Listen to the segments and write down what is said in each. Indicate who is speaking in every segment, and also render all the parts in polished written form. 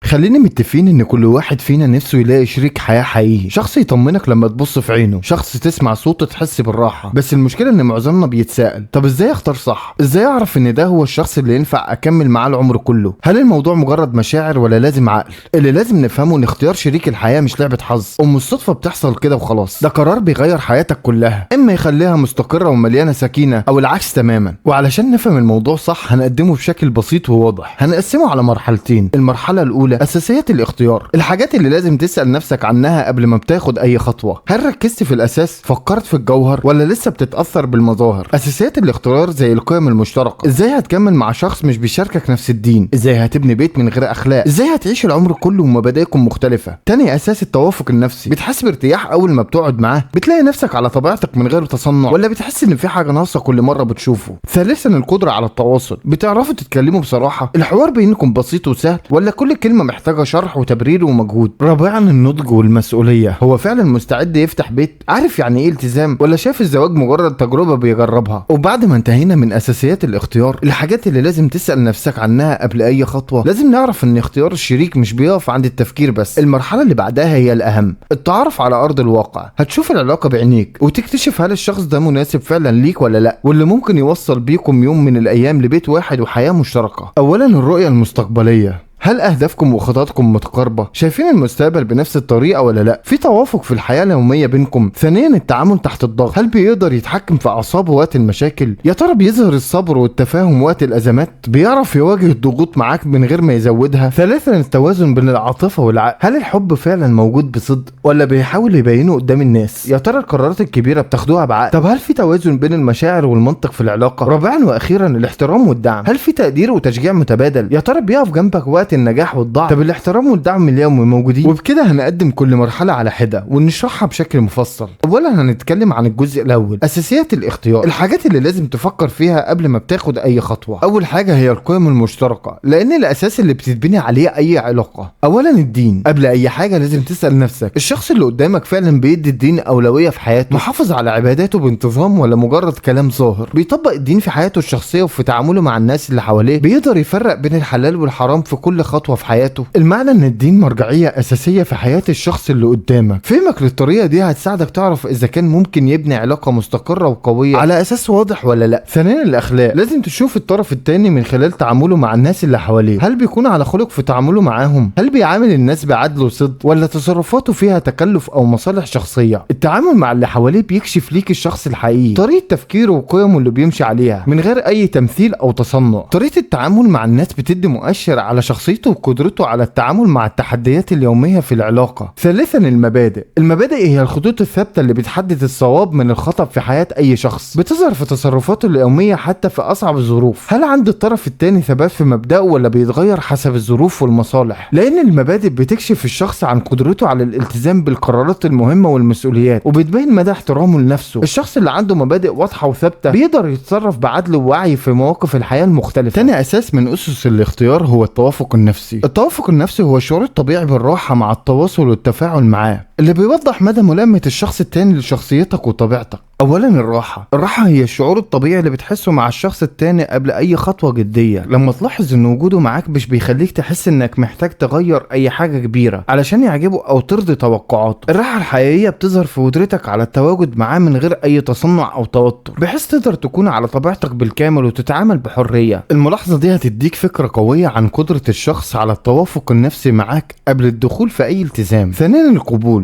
Speaker 1: خلينا متفقين ان كل واحد فينا نفسه يلاقي شريك حياة حقيقي، شخص يطمنك لما تبص في عينه، شخص تسمع صوته تحس بالراحة. بس المشكلة ان معظمنا بيتساءل، طب ازاي اختار صح؟ ازاي اعرف ان ده هو الشخص اللي ينفع اكمل معاه العمر كله؟ هل الموضوع مجرد مشاعر ولا لازم عقل؟ اللي لازم نفهمه ان اختيار شريك الحياة مش لعبة حظ، الصدفة بتحصل كده وخلاص. ده قرار بيغير حياتك كلها، اما يخليها مستقرة ومليانة سكينة او العكس تماما. وعلشان نفهم الموضوع صح هنقدمه بشكل بسيط وواضح. هنقسمه على مرحلتين. المرحلة الاولى اساسيات الاختيار، الحاجات اللي لازم تسأل نفسك عنها قبل ما بتاخد اي خطوة. هل ركزت في الاساس؟ فكرت في الجوهر ولا لسه بتتأثر بالمظاهر؟ اساسيات الاختيار زي القيم المشتركة، ازاي هتكمل مع شخص مش بيشاركك نفس الدين؟ ازاي هتبني بيت من غير اخلاق؟ ازاي هتعيش العمر كله ومبادئكم مختلفة؟ تاني اساس التوافق النفسي، بتحس بارتياح اول ما بتقعد معاه؟ بتلاقي نفسك على طبيعتك من غير تصنع ولا بتحس ان في حاجة ناقصة كل مرة بتشوفه؟ ثالثا القدرة على التواصل، بتعرفوا تتكلموا بصراحة؟ الحوار بينكم بسيط وسهل ولا كل كلمة محتاجة شرح وتبرير ومجهود؟ رابعا النضج والمسؤولية، هو فعلا مستعد يفتح بيت؟ عارف يعني ايه التزام ولا شايف الزواج مجرد تجربة بيجربها؟ وبعد ما انتهينا من اساسيات الاختيار، الحاجات اللي لازم تسأل نفسك عنها قبل اي خطوة، لازم نعرف ان اختيار الشريك مش بيقف عند التفكير بس. المرحلة اللي بعدها هي الاهم، التعرف على ارض الواقع. هتشوف العلاقة بعينيك وتكتشف هل الشخص ده مناسب فعلا ليك ولا لا، واللي ممكن يوصل بيكم يوم من الايام لبيت واحد وحياة مشتركة. اولا الرؤية المستقبلية، هل اهدافكم وخططكم متقاربه؟ شايفين المستقبل بنفس الطريقه ولا لا؟ في توافق في الحياه اليوميه بينكم؟ ثانيا التعامل تحت الضغط، هل بيقدر يتحكم في اعصابه وقت المشاكل؟ يا ترى بيظهر الصبر والتفاهم وقت الازمات؟ بيعرف يواجه الضغوط معاك من غير ما يزودها؟ ثالثا التوازن بين العاطفه والعقل، هل الحب فعلا موجود بصدق ولا بيحاول يبينه قدام الناس؟ يا ترى القرارات الكبيره بتاخدوها بعقل؟ طب هل في توازن بين المشاعر والمنطق في العلاقه؟ رابعا واخيرا الاحترام والدعم، هل في تقدير وتشجيع متبادل؟ يا ترى بيقف جنبك وقت النجاح والضعف؟ طب الاحترام والدعم اليومي موجودين؟ وبكده هنقدم كل مرحله على حده ونشرحها بشكل مفصل. اولا هنتكلم عن الجزء الاول، اساسيات الاختيار، الحاجات اللي لازم تفكر فيها قبل ما بتاخد اي خطوه. اول حاجه هي القيم المشتركه، لان الاساس اللي بتتبني عليه اي علاقه. اولا الدين، قبل اي حاجه لازم تسال نفسك، الشخص اللي قدامك فعلا بيدي الدين اولويه في حياته؟ محافظ على عباداته بانتظام ولا مجرد كلام ظاهر؟ بيطبق الدين في حياته الشخصيه وفي تعامله مع الناس اللي حواليه؟ بيقدر يفرق بين الحلال والحرام في كل خطوه في حياته؟ المعنى ان الدين مرجعيه اساسيه في حياه الشخص اللي قدامك. فهمك للطريقه دي هتساعدك تعرف اذا كان ممكن يبني علاقه مستقره وقويه على اساس واضح ولا لا. ثانيا الاخلاق، لازم تشوف الطرف الثاني من خلال تعامله مع الناس اللي حواليه، هل بيكون على خلق في تعامله معاهم؟ هل بيعامل الناس بعدل وصدق ولا تصرفاته فيها تكلف او مصالح شخصيه؟ التعامل مع اللي حواليه بيكشف ليك الشخص الحقيقي، طريقه تفكيره وقيمه اللي بيمشي عليها من غير اي تمثيل او تصنع. طريقه التعامل مع الناس بتدي مؤشر على شخصيته وقدرته على التعامل مع التحديات اليوميه في العلاقه. ثالثا المبادئ، المبادئ هي الخطوط الثابته اللي بتحدد الصواب من الخطأ في حياه اي شخص، بتظهر في تصرفاته اليوميه حتى في اصعب الظروف. هل عند الطرف الثاني ثبات في مبدأه ولا بيتغير حسب الظروف والمصالح؟ لان المبادئ بتكشف الشخص عن قدرته على الالتزام بالقرارات المهمه والمسؤوليات، وبتبين مدى احترامه لنفسه. الشخص اللي عنده مبادئ واضحه وثابته بيقدر يتصرف بعدل ووعي في مواقف الحياه المختلفه. ثاني اساس من اسس الاختيار هو التوافق النفسي. التوافق النفسي هو الشعور الطبيعي بالراحه مع التواصل والتفاعل معاه، اللي بيوضح مدى ملائمه الشخص التاني لشخصيتك وطبيعتك. اولا الراحه هي الشعور الطبيعي اللي بتحسه مع الشخص التاني قبل اي خطوه جديه. لما تلاحظ ان وجوده معاك مش بيخليك تحس انك محتاج تغير اي حاجه كبيره علشان يعجبه او ترضي توقعاته. الراحه الحقيقيه بتظهر في قدرتك على التواجد معاه من غير اي تصنع او توتر، بحيث تقدر تكون على طبيعتك بالكامل وتتعامل بحريه. الملاحظه دي هتديك فكره قويه عن قدره الشخص على التوافق النفسي معاك قبل الدخول في اي التزام. ثانيا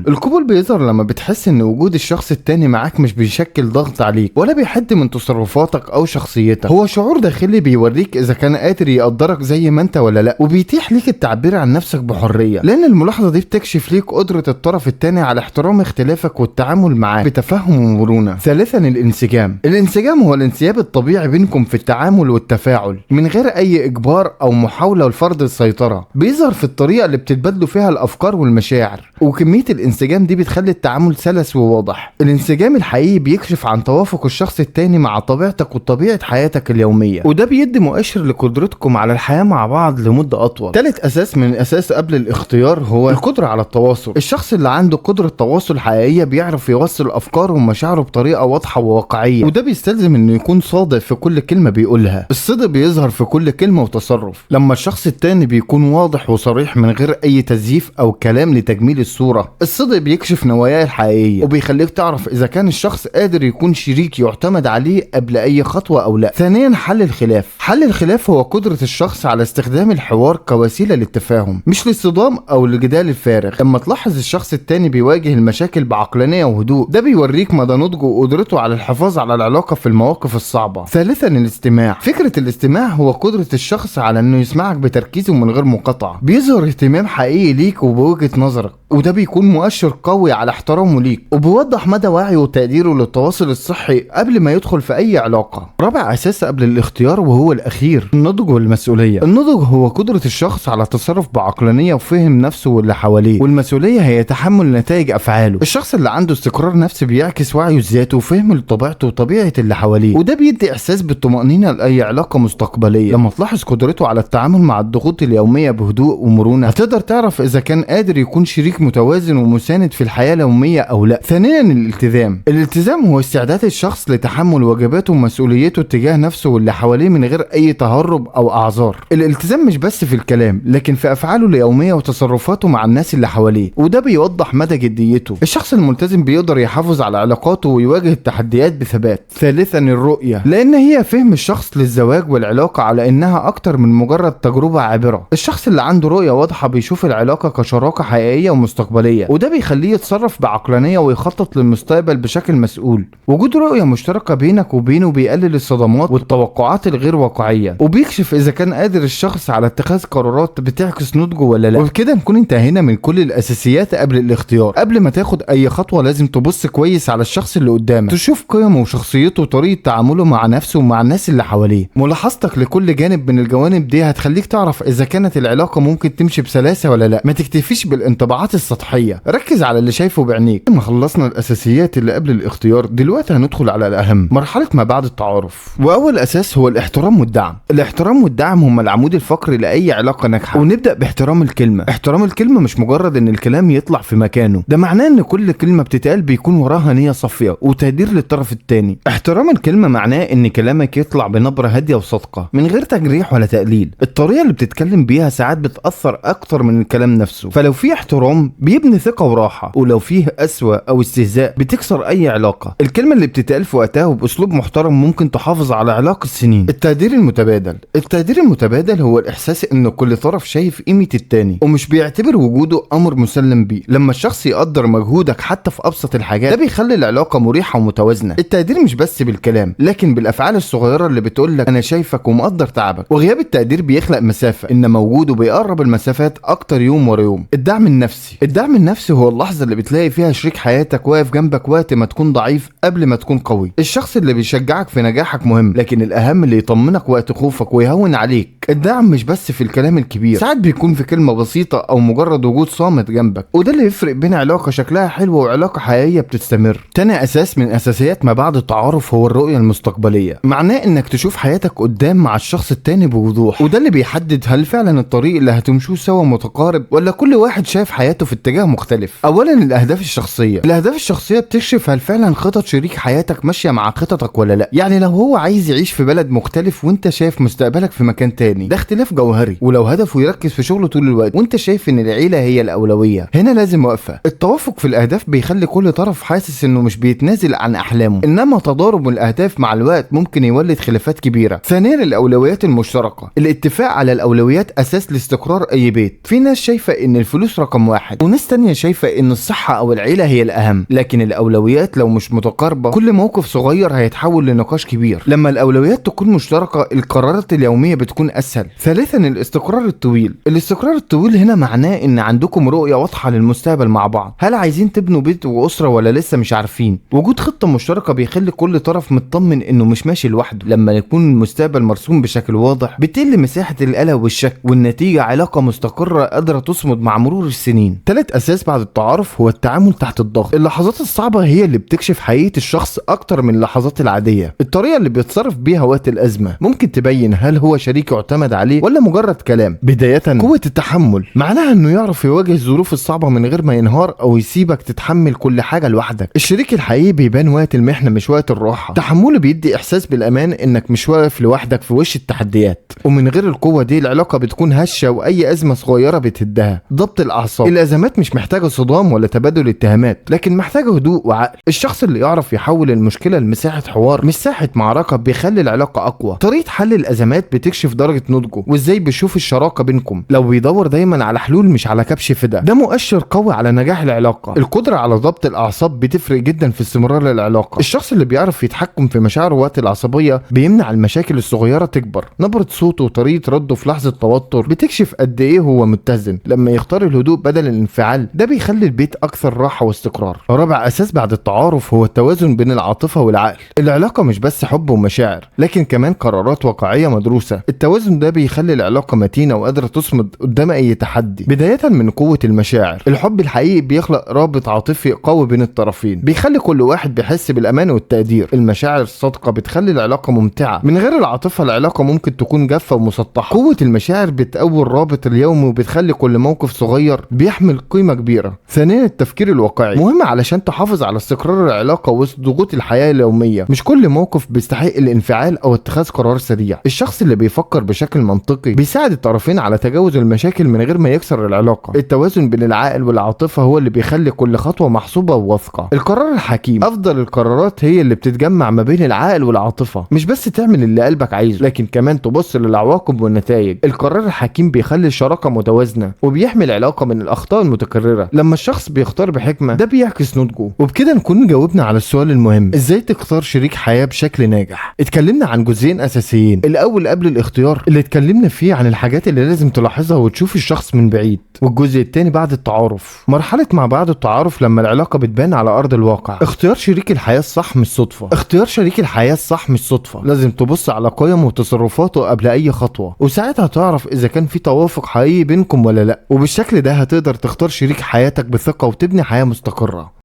Speaker 1: القبول بيظهر لما بتحس ان وجود الشخص التاني معاك مش بيشكل ضغط عليك ولا بيحد من تصرفاتك او شخصيتك. هو شعور داخلي بيوريك اذا كان قادر يقدرك زي ما انت ولا لا، وبيتيح ليك التعبير عن نفسك بحريه. لان الملاحظه دي بتكشف ليك قدره الطرف التاني على احترام اختلافك والتعامل معاه بتفهم ومرونه. ثالثا الانسجام هو الانسياب الطبيعي بينكم في التعامل والتفاعل من غير اي اجبار او محاوله لفرض السيطره. بيظهر في الطريقه اللي بتتبادلوا فيها الافكار والمشاعر، وكميه الانسجام الانسجام دي بتخلي التعامل سلس وواضح. الانسجام الحقيقي بيكشف عن توافق الشخص التاني مع طبيعتك وطبيعة حياتك اليومية، وده بيدي مؤشر لقدرتكم على الحياة مع بعض لمدة أطول. تالت أساس من الأساس قبل الاختيار هو القدرة على التواصل. الشخص اللي عنده قدرة تواصل حقيقية بيعرف يوصل أفكاره ومشاعره بطريقة واضحة وواقعية، وده بيستلزم إنه يكون صادق في كل كلمة بيقولها. الصدق بيظهر في كل كلمة وتصرف. لما الشخص التاني بيكون واضح وصريح من غير أي تزييف أو كلام لتجميل الصورة، الصدق بيكشف نواياه الحقيقية وبيخليك تعرف إذا كان الشخص قادر يكون شريك يعتمد عليه قبل أي خطوة أو لا. ثانيا، حل الخلاف. حل الخلاف هو قدرة الشخص على استخدام الحوار كوسيلة للتفاهم، مش للصدام أو الجدال الفارغ. لما تلاحظ الشخص التاني بيواجه المشاكل بعقلانية وهدوء، ده بيوريك مدى نضجه وقدرته على الحفاظ على العلاقة في المواقف الصعبة. ثالثا، الاستماع. فكرة الاستماع هو قدرة الشخص على انه يسمعك بتركيز ومن غير مقاطعة. بيظهر اهتمام حقيقي ليك وبوجهة نظرك، وده بيكون مؤشر قوي على احترامه ليك، وبيوضح مدى وعيه وتقديره للتواصل الصحي قبل ما يدخل في اي علاقة. رابع اساس قبل الاختيار وهو الاخير، النضج والمسؤولية. النضج هو قدرة الشخص على التصرف بعقلانية وفهم نفسه واللي حواليه، والمسؤولية هي تحمل نتائج افعاله. الشخص اللي عنده استقرار نفسي بيعكس وعيه الذاتي وفهمه لطبيعته وطبيعة اللي حواليه، وده بيدي احساس بالطمأنينة لاي علاقة مستقبلية. لما تلاحظ قدرته على التعامل مع الضغوط اليومية بهدوء ومرونة، هتقدر تعرف اذا كان قادر يكون شريك متوازن ومساند في الحياة اليومية او لا. ثانيا، الالتزام. الالتزام هو استعداد الشخص لتحمل واجباته ومسؤوليته تجاه نفسه واللي حواليه من غير اي تهرب او اعذار. الالتزام مش بس في الكلام، لكن في افعاله اليومية وتصرفاته مع الناس اللي حواليه، وده بيوضح مدى جديته. الشخص الملتزم بيقدر يحافظ على علاقاته ويواجه التحديات بثبات. ثالثا، الرؤية، لان هي فهم الشخص للزواج والعلاقة على انها اكتر من مجرد تجربة عابرة. الشخص اللي عنده رؤية واضحة بيشوف العلاقة كشراكة حقيقية ومستقبلية، وده بيخليه يتصرف بعقلانية ويخطط للمستقبل بشكل مسؤول. وجود رؤية مشتركة بينك وبينه بيقلل الصدمات والتوقعات الغير واقعية، وبيكشف اذا كان قادر الشخص على اتخاذ قرارات بتعكس نضجه ولا لا. وبكده نكون انتهينا من كل الاساسيات قبل الاختيار. قبل ما تاخد اي خطوة لازم تبص كويس على الشخص اللي قدامك، تشوف قيمه وشخصيته وطريقة تعامله مع نفسه ومع الناس اللي حواليه. ملاحظتك لكل جانب من الجوانب دي هتخليك تعرف اذا كانت العلاقة ممكن تمشي بسلاسة ولا لا. ما تكتفيش بالانطباعات السطحية، ركز على اللي شايفه بعينيك. لما خلصنا الاساسيات اللي قبل الاختيار، دلوقتي هندخل على الاهم، مرحلة ما بعد التعارف. واول اساس هو الاحترام والدعم. الاحترام والدعم هما العمود الفقري لاي علاقة ناجحة. ونبدأ باحترام الكلمة. احترام الكلمة مش مجرد ان الكلام يطلع في مكانه، ده معناه ان كل كلمة بتتقال بيكون وراها نية صافية وتقدير للطرف التاني. احترام الكلمة معناه ان كلامك يطلع بنبرة هادية وصادقة من غير تجريح ولا تقليل. الطريقة اللي بتتكلم بيها ساعات بتأثر اكتر من الكلام نفسه، فلو في احترام بيبني ثقة وراحة، ولو فيه قسوة او استهزاء بتكسر اي علاقة. الكلمة اللي بتتقال في وقتها وباسلوب محترم ممكن تحافظ على علاقة سنين. التقدير المتبادل. التقدير المتبادل هو الاحساس ان كل طرف شايف قيمة التاني ومش بيعتبر وجوده امر مسلم بيه. لما الشخص يقدر مجهودك حتى في ابسط الحاجات، ده بيخلي العلاقة مريحة ومتوازنة. التقدير مش بس بالكلام، لكن بالافعال الصغيرة اللي بتقول لك انا شايفك ومقدر تعبك. وغياب التقدير بيخلق مسافة، انما وجوده بيقرب المسافات اكتر يوم ورا يوم. الدعم النفسي. الدعم النفسي هو اللحظة اللي بتلاقي فيها شريك حياتك واقف جنبك وقت ما تكون ضعيف قبل ما تكون قوي. الشخص اللي بيشجعك في نجاحك مهم، لكن الاهم اللي يطمنك وقت خوفك ويهون عليك. الدعم مش بس في الكلام الكبير، ساعات بيكون في كلمة بسيطة او مجرد وجود صامت جنبك، وده اللي يفرق بين علاقة شكلها حلو وعلاقة حقيقية بتستمر. تاني اساس من اساسيات ما بعد التعارف هو الرؤية المستقبلية. معناه انك تشوف حياتك قدام مع الشخص التاني بوضوح، وده اللي بيحدد هل فعلا الطريق اللي هتمشوه سوا متقارب ولا كل واحد شايف حياته في اتجاه مختلف. اولا، الاهداف الشخصية. الاهداف الشخصية بتكشف هل فعلا خطط شريك حياتك ماشية مع خططك ولا لا. يعني لو هو عايز يعيش في بلد مختلف وانت شايف مستقبلك في مكان تاني، ده اختلاف جوهري. ولو هدفه يركز في شغله طول الوقت وانت شايف ان العيلة هي الاولوية، هنا لازم وقفة. التوافق في الاهداف بيخلي كل طرف حاسس انه مش بيتنازل عن احلامه، انما تضارب الاهداف مع الوقت ممكن يولد خلافات كبيرة. ثانيا، الاولويات المشتركة. الاتفاق على الاولويات اساس لاستقرار اي بيت. في ناس شايفة ان الفلوس رقم واحد، وناس تانية شايفة ان الصحة او العيلة هي الاهم، لكن الاولويات لو مش متقاربة كل موقف صغير هيتحول لنقاش كبير. لما الاولويات تكون مشتركة القرارات اليومية بتكون اسهل. ثالثا، الاستقرار الطويل. الاستقرار الطويل هنا معناه ان عندكم رؤية واضحة للمستقبل مع بعض. هل عايزين تبنوا بيت واسرة ولا لسه مش عارفين؟ وجود خطة مشتركة بيخلي كل طرف مطمن انه مش ماشي لوحده. لما يكون المستقبل مرسوم بشكل واضح بتقل مساحة القلق والشك، والنتيجة علاقة مستقرة قادرة تصمد مع مرور السنين. ثالث اساس بعد التعارف هو التعامل تحت الضغط. اللحظات الصعبة هي اللي بتكشف حقيقة الشخص اكتر من اللحظات العادية. الطريقة اللي بيتصرف بيها وقت الازمة ممكن تبين هل هو شريك يعتمد عليه ولا مجرد كلام. بداية، قوة التحمل معناها انه يعرف يواجه الظروف الصعبة من غير ما ينهار او يسيبك تتحمل كل حاجة لوحدك. الشريك الحقيقي بيبان وقت المحنة مش وقت الراحة. تحمله بيدي احساس بالامان انك مش واقف لوحدك في وش التحديات. ومن غير القوة دي العلاقة بتكون هشة واي ازمة صغيرة بتهدها. ضبط الاعصاب، الازمات مش محتاجة صدام ولا تبادل اتهامات، لكن محتاجة هدوء وعقل. الشخص اللي يعرف يحول المشكلة لمساحة حوار مش ساحة معركة بيخلي العلاقة اقوى. طريقة حل الازمات بتكشف درجة نضجه وازاي بيشوف الشراكة بينكم. لو بيدور دايما على حلول مش على كبش فدا، ده مؤشر قوي على نجاح العلاقة. القدرة على ضبط الاعصاب بتفرق جدا في استمرار العلاقة. الشخص اللي بيعرف يتحكم في مشاعره وقت العصبية بيمنع المشاكل الصغيرة تكبر. نبرة صوته وطريقة رده في لحظة توتر بتكشف قد ايه هو متزن. لما يختار الهدوء بدل الانفعال ده بيخلي البيت اكثر راحة واستقرار. رابع اساس بعد التعارف هو التوازن بين العاطفة والعقل. العلاقة مش بس حب ومشاعر لكن كمان قرارات واقعية مدروسة. التوازن ده بيخلي العلاقة متينة وقادرة تصمد قدام اي تحدي. بداية من قوة المشاعر، الحب الحقيقي بيخلق رابط عاطفي قوي بين الطرفين، بيخلي كل واحد بيحس بالامان والتقدير. المشاعر الصادقة بتخلي العلاقة ممتعة. من غير العاطفة العلاقة ممكن تكون جافة ومسطحة. قوة المشاعر بتقوي الرابط اليومي وبتخلي كل موقف صغير بيحمل قيمة كبيرة. ثانيا، التفكير الواقعي مهم علشان تحافظ على استقرار العلاقة وسط ضغوط الحياة اليومية. مش كل موقف بيستحق الانفعال او اتخاذ قرار سريع. الشخص اللي بيفكر بشكل منطقي بيساعد الطرفين على تجاوز المشاكل من غير ما يكسر العلاقة. التوازن بين العقل والعاطفة هو اللي بيخلي كل خطوة محسوبة وواثقة. القرار الحكيم، افضل القرارات هي اللي بتتجمع ما بين العقل والعاطفة. مش بس تعمل اللي قلبك عايزه لكن كمان تبص للعواقب والنتائج. القرار الحكيم بيخلي الشراكة متوازنة وبيحمي العلاقة من الاخطاء المتكررة. لما الشخص بيختار بحكمة ده بيعكس نضجه. وبكده نكون جاوبنا على السؤال المهم، ازاي تختار شريك حياة بشكل ناجح. اتكلمنا عن جزئين اساسيين. الاول قبل الاختيار اللي اتكلمنا فيه عن الحاجات اللي لازم تلاحظها وتشوف الشخص من بعيد، والجزء الثاني بعد التعارف، مرحلة ما بعد التعارف لما العلاقة بتبان على ارض الواقع. اختيار شريك الحياة الصح مش صدفة. اختيار شريك الحياة الصح مش صدفة، لازم تبص على قيمه وتصرفاته قبل اي خطوة، وساعتها تعرف اذا كان في توافق حقيقي بينكم ولا لا. وبالشكل ده هتقدر تختار شريك حياتك بثقة وتبني حياة مستقرة.